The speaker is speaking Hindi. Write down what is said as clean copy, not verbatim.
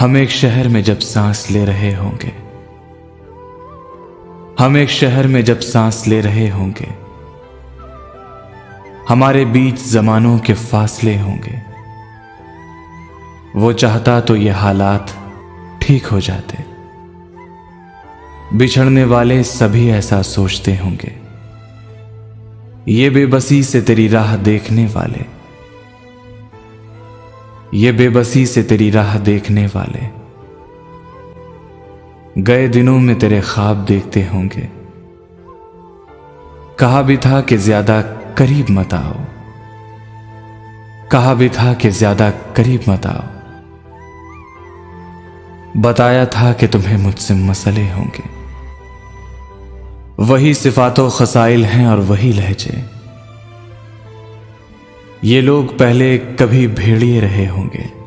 हम एक शहर में जब सांस ले रहे होंगे, हम एक शहर में जब सांस ले रहे होंगे, हमारे बीच जमानों के फासले होंगे। वो चाहता तो ये हालात ठीक हो जाते। बिछड़ने वाले सभी ऐसा सोचते होंगे। ये बेबसी से तेरी राह देखने वाले, ये बेबसी से तेरी राह देखने वाले गए दिनों में तेरे ख्वाब देखते होंगे। कहा भी था कि ज्यादा करीब मत आओ, कहा भी था कि ज्यादा करीब मत आओ। बताया था कि तुम्हें मुझसे मसले होंगे। वही सिफातो खसाइल हैं और वही लहजे। ये लोग पहले कभी भेड़िए रहे होंगे।